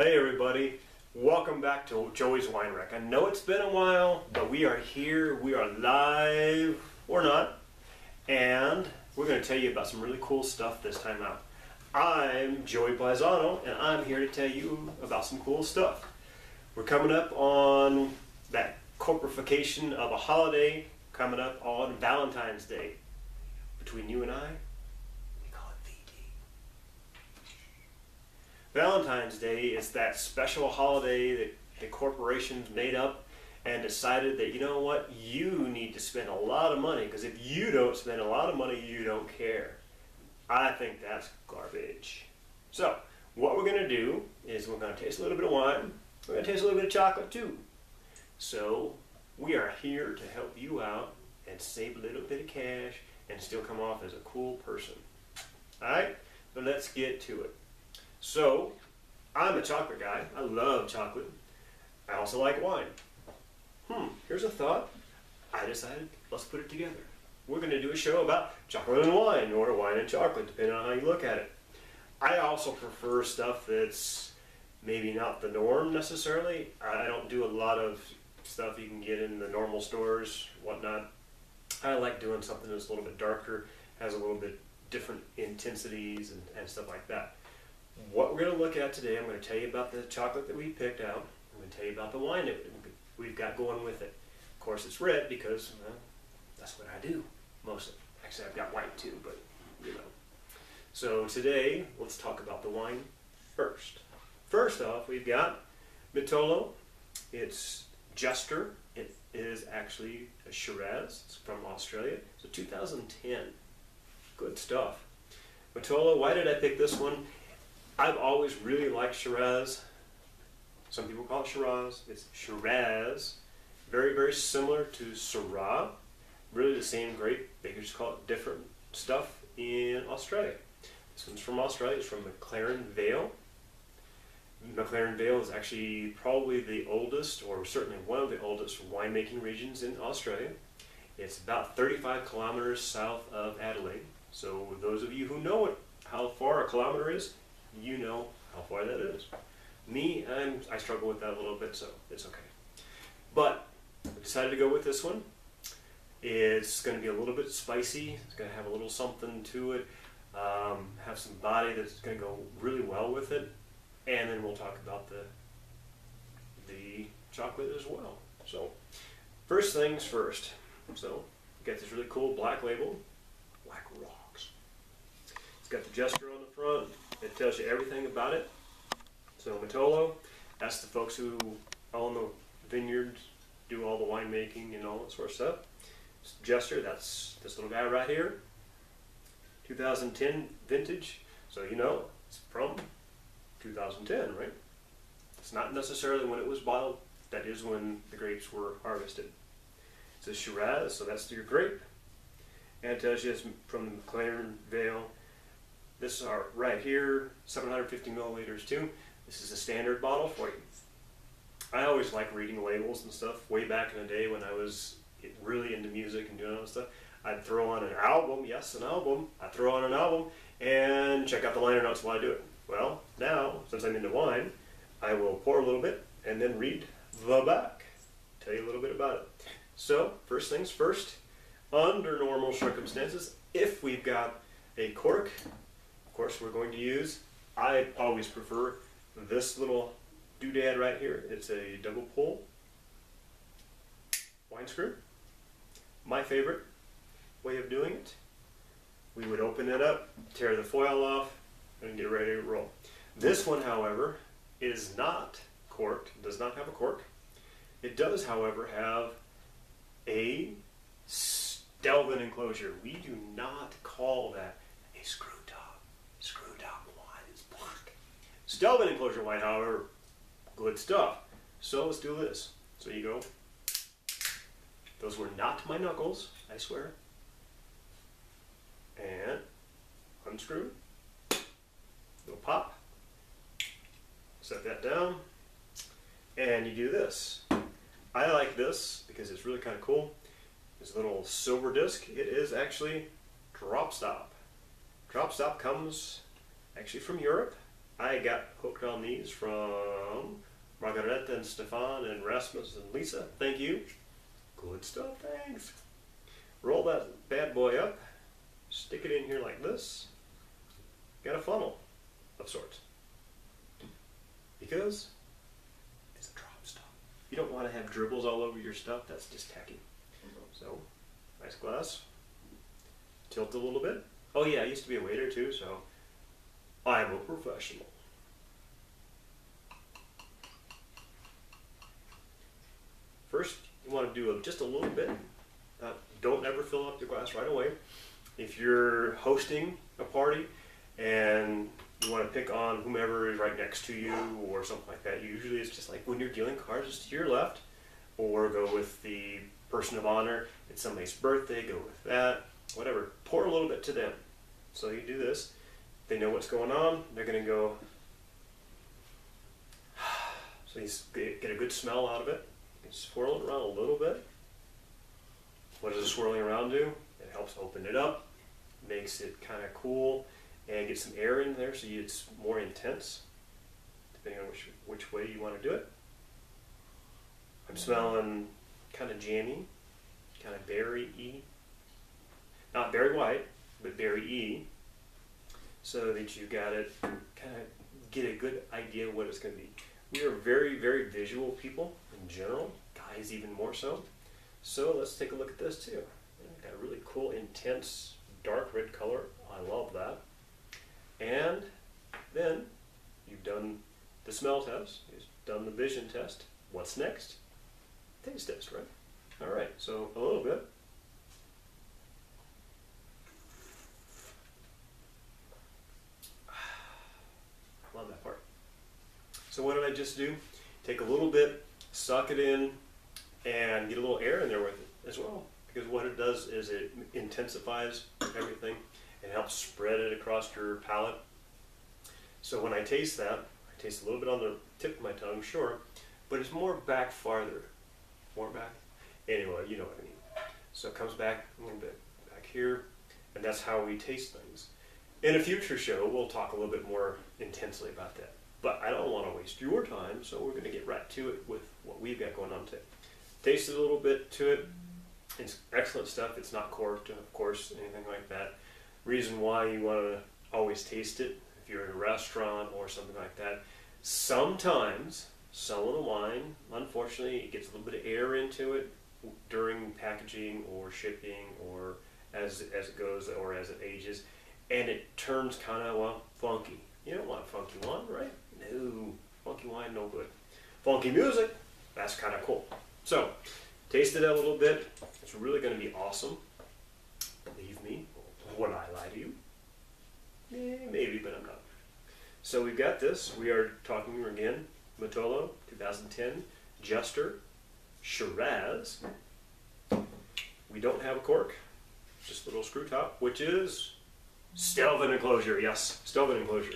Hey everybody, welcome back to Joey's Wine Rack. I know it's been a while, but we are here, we are live, or not, and we're going to tell you about some really cool stuff this time out. I'm Joey Paisano, and I'm here to tell you about some cool stuff. We're coming up on that corporification of a holiday, coming up on Valentine's Day. Between you and I, we call it VD. Valentine's Day is that special holiday that the corporations made up and decided that, you know what, you need to spend a lot of money, because if you don't spend a lot of money, you don't care. I think that's garbage. So, what we're going to do is we're going to taste a little bit of wine. We're going to taste a little bit of chocolate too. So, we are here to help you out and save a little bit of cash and still come off as a cool person. Alright, but let's get to it. So, I'm a chocolate guy. I love chocolate. I also like wine. Here's a thought. I decided, let's put it together. We're going to do a show about chocolate and wine, or wine and chocolate, depending on how you look at it. I also prefer stuff that's maybe not the norm necessarily. I don't do a lot of stuff you can get in the normal stores, whatnot. I like doing something that's a little bit darker, has a little bit different intensities and stuff like that. What we're going to look at today, I'm going to tell you about the chocolate that we picked out. I'm going to tell you about the wine that we've got going with it. Of course, it's red because, well, that's what I do mostly. Actually, I've got white too, but you know. So today, let's talk about the wine first. First off, we've got Mitolo. It's Jester. It is actually a Shiraz. It's from Australia. It's a 2010. Good stuff. Mitolo, why did I pick this one? I've always really liked Shiraz. Some people call it Shiraz. It's Shiraz. Very, very similar to Syrah. Really the same grape. They just call it different stuff in Australia. This one's from Australia. It's from McLaren Vale. McLaren Vale is actually probably the oldest, or certainly one of the oldest, winemaking regions in Australia. It's about 35 kilometers south of Adelaide. So those of you who know how far a kilometer is, you know how far that is. Me, I struggle with that a little bit, so it's okay. But I decided to go with this one. It's going to be a little bit spicy. It's going to have a little something to it. Have some body that's going to go really well with it. And then we'll talk about the chocolate as well. So, first things first. So, we got this really cool black label, Black Rocks. It's got the Jester on the front. It tells you everything about it. So, Mitolo, that's the folks who own the vineyards, do all the winemaking and all that sort of stuff. Jester, that's this little guy right here. 2010 vintage. So, you know, it's from 2010, right? It's not necessarily when it was bottled. That is when the grapes were harvested. It says Shiraz, so that's your grape. And it tells you it's from the McLaren Vale. This is our right here, 750 milliliters too. This is a standard bottle for you. I always like reading labels and stuff. Way back in the day when I was really into music and doing all that stuff, I'd throw on an album, yes, an album. I'd throw on an album and check out the liner notes while I do it. Well, now, since I'm into wine, I will pour a little bit and then read the back. Tell you a little bit about it. So, first things first, under normal circumstances, if we've got a cork, of course we're going to use, I always prefer this little doodad right here. It's a double pull wine screw. My favorite way of doing it. We would open it up, tear the foil off, and get ready to roll. This one, however, is not corked, does not have a cork. It does, however, have a Stelvin enclosure. We do not call that a screw top. Screw top wine is black. Stelvin enclosure wine, however, good stuff. So let's do this. So you go. Those were not my knuckles, I swear. And unscrew. Little pop. Set that down. And you do this. I like this because it's really kind of cool. This little silver disc. It is actually drop stop. Drop stop comes actually from Europe. I got hooked on these from Margareta and Stefan and Rasmus and Lisa. Thank you. Good stuff, thanks. Roll that bad boy up, stick it in here like this. Got a funnel of sorts. Because it's a drop stop. You don't want to have dribbles all over your stuff, that's just tacky. So, nice glass. Tilt a little bit. Oh yeah, I used to be a waiter too, so I'm a professional. First, you want to do just a little bit. Don't ever fill up your glass right away. If you're hosting a party and you want to pick on whomever is right next to you or something like that, usually it's just like when you're dealing cards, it's to your left, or go with the person of honor. It's somebody's birthday, go with that. Whatever. Pour a little bit to them. So you do this. They know what's going on. They're going to go. So you get a good smell out of it. You swirl it around a little bit. What does the swirling around do? It helps open it up, makes it kind of cool, and get some air in there so it's more intense, depending on which way you want to do it. I'm smelling kind of jammy, kind of berry-y. Not berry white, but berry-y, so that you got it, kind of get a good idea of what it's going to be. We are very, very visual people in general, guys even more so. So let's take a look at this too. Got a really cool, intense, dark red color. I love that. And then you've done the smell test, you've done the vision test. What's next? Taste test, right? All right, so a little bit. Love that part. So what did I just do? Take a little bit, suck it in, and get a little air in there with it as well. Because what it does is it intensifies everything and helps spread it across your palate. So when I taste that, I taste a little bit on the tip of my tongue, sure, but it's more back farther. More back? Anyway, you know what I mean. So it comes back a little bit back here, and that's how we taste things. In a future show, we'll talk a little bit more intensely about that. But I don't want to waste your time, so we're going to get right to it with what we've got going on today. Tasted a little bit to it. It's excellent stuff. It's not corked, of course, anything like that. Reason why you want to always taste it, if you're in a restaurant or something like that, sometimes some of the wine, unfortunately, it gets a little bit of air into it during packaging or shipping or as it goes or as it ages, and it turns kind of, well, funky. You don't want funky wine, right? No, funky wine, no good. Funky music, that's kind of cool. So, taste it a little bit. It's really going to be awesome. Believe me. Would I lie to you? Maybe, but I'm not. So we've got this. We are talking again, Mitolo 2010 Jester Shiraz. We don't have a cork, just a little screw top, which is Stelvin enclosure. Yes, Stelvin enclosure.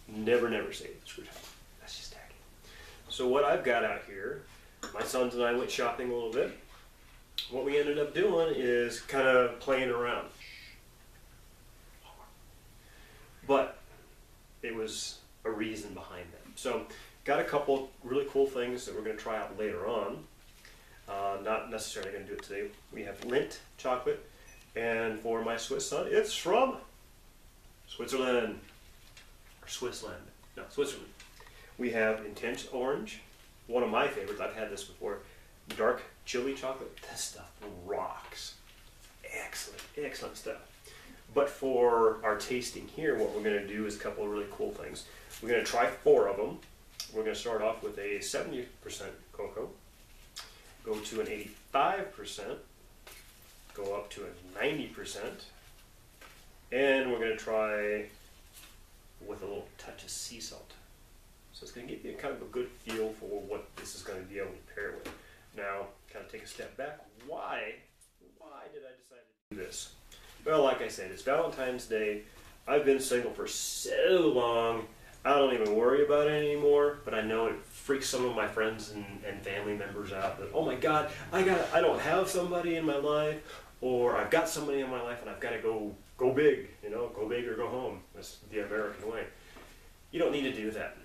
Never say screw top. That's just tacky. So what I've got out here, my sons and I went shopping a little bit. What we ended up doing is kind of playing around. But it was a reason behind them. So got a couple really cool things that we're going to try out later on. Not necessarily going to do it today. We have Lindt chocolate, and for my Swiss son, it's from Switzerland. Or Swissland. No, Switzerland. We have Intense Orange, one of my favorites. I've had this before. Dark chili chocolate. This stuff rocks. Excellent, excellent stuff. But for our tasting here, what we're going to do is a couple of really cool things. We're going to try 4 of them. We're going to start off with a 70% cocoa, go to an 85%, go up to a 90%, and we're going to try with a little touch of sea salt. So it's going to give you kind of a good feel for what this is going to be able to pair with. Now, kind of take a step back. Why did I decide to do this? Well, like I said, it's Valentine's Day. I've been single for so long, I don't even worry about it anymore, but I know it freaks some of my friends and family members out that, oh my God, I don't have somebody in my life, or I've got somebody in my life and I've got to go big, you know, go big or go home. That's the American way. You don't need to do that.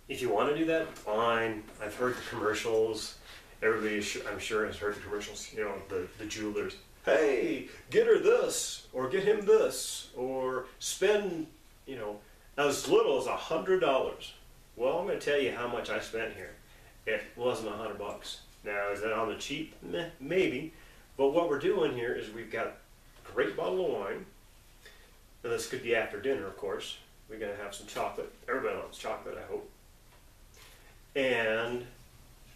If you want to do that, fine. I've heard the commercials. Everybody, I'm sure, has heard the commercials. You know, the jewelers. Hey, get her this, or get him this, or spend, you know, as little as $100. Well, I'm going to tell you how much I spent here. It wasn't $100. Now, is that on the cheap? Meh, maybe. But what we're doing here is we've got a great bottle of wine. Now, this could be after dinner, of course. We're going to have some chocolate. Everybody loves chocolate, I hope. And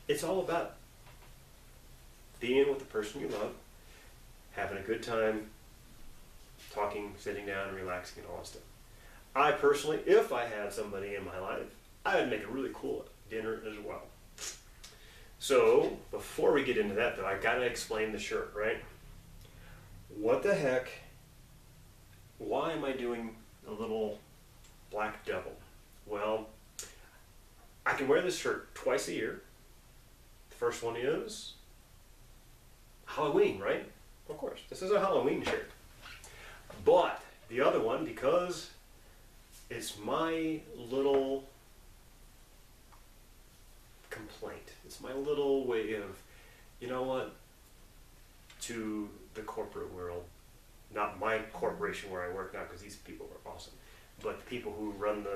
it's all about being with the person you love, having a good time, talking, sitting down, relaxing, and all that stuff. I personally, if I had somebody in my life, I would make a really cool dinner as well. So, before we get into that though, I gotta explain the shirt, right? What the heck? Why am I doing a little black devil? Well, I can wear this shirt twice a year. The first one is Halloween, right? Of course, this is a Halloween shirt. But the other one, because it's my little complaint. It's my little way of, you know what, to the corporate world. Not my corporation where I work now, because these people are awesome. But the people who run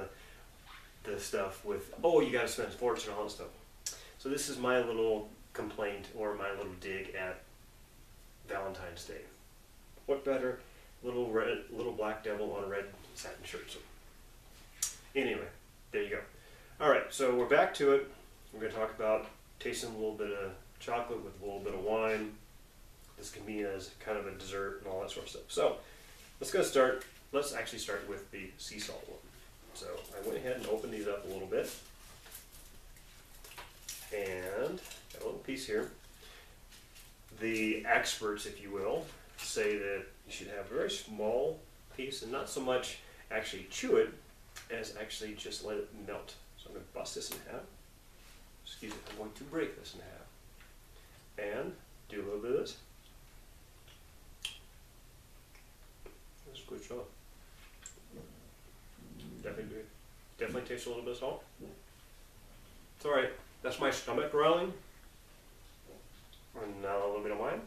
the stuff with, oh, you got to spend a fortune and all that stuff. So this is my little complaint, or my little dig at Valentine's Day. What better, little black devil on a red satin shirt. So anyway, there you go. All right, so we're back to it. We're going to talk about tasting a little bit of chocolate with a little bit of wine. This can be as kind of a dessert and all that sort of stuff. So let's actually start with the sea salt one. So I went ahead and opened these up a little bit. And got a little piece here. The experts, if you will, say that you should have a very small piece and not so much actually chew it as actually just let it melt. So I'm going to bust this in half. Excuse me, I'm going to break this in half. And do a little bit of this. That's a good job. Definitely tastes a little bit of salt. It's alright. That's my stomach growling. And now a little bit of wine.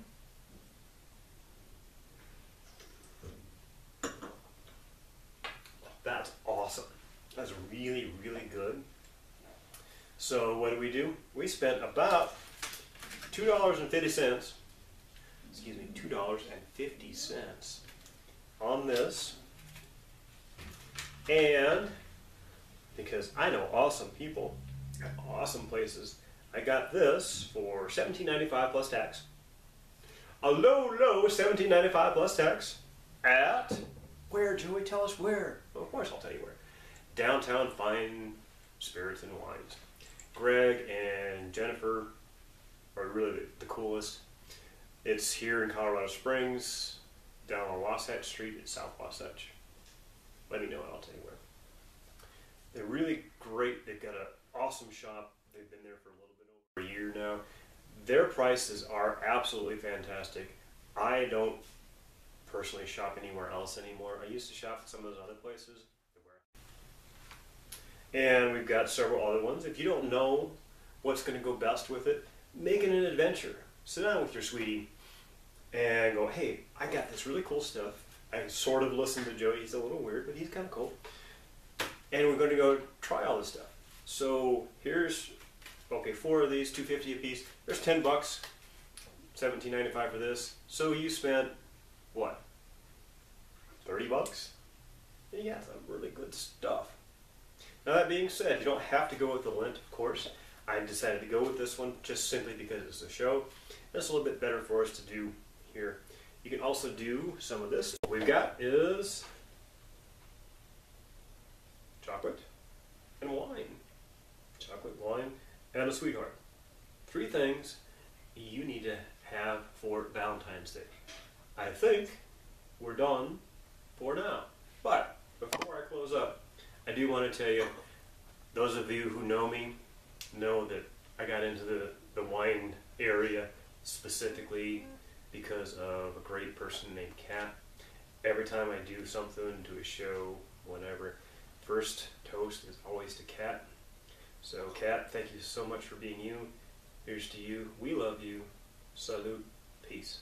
That's awesome. That's really, really good. So what do? We spent about $2.50. Excuse me, $2.50 on this. And because I know awesome people at awesome places, I got this for $17.95 plus tax. A low $17.95 plus tax at, where, Joey? Tell us where. Well, of course I'll tell you where. Downtown Fine Spirits and Wines. Greg and Jennifer are really the coolest. It's here in Colorado Springs, down on Wasatch Street in South Wasatch. Let me know and I'll tell you where. They're really great. They've got an awesome shop. They've been there for a little bit over a year now. Their prices are absolutely fantastic. I don't personally shop anywhere else anymore. I used to shop at some of those other places. And we've got several other ones. If you don't know what's going to go best with it, make it an adventure. Sit down with your sweetie and go, hey, I got this really cool stuff. I sort of listen to Joey. He's a little weird, but he's kind of cool. And we're going to go try all this stuff. So here's, okay, 4 of these, $2.50 a piece. There's $10, $17.95 for this. So you spent, what, $30? And you got some really good stuff. Now that being said, you don't have to go with the lint, of course. I decided to go with this one just simply because it's a show. It's a little bit better for us to do here. You can also do some of this. What we've got is chocolate and wine. Chocolate, wine, and a sweetheart. 3 things you need to have for Valentine's Day. I think we're done for now. But before I close up, I do want to tell you, those of you who know me know that I got into the wine area specifically because of a great person named Kat. Every time I do something, do a show, whatever, first toast So, Kat, thank you so much for being you. Here's to you. We love you. Salute. Peace.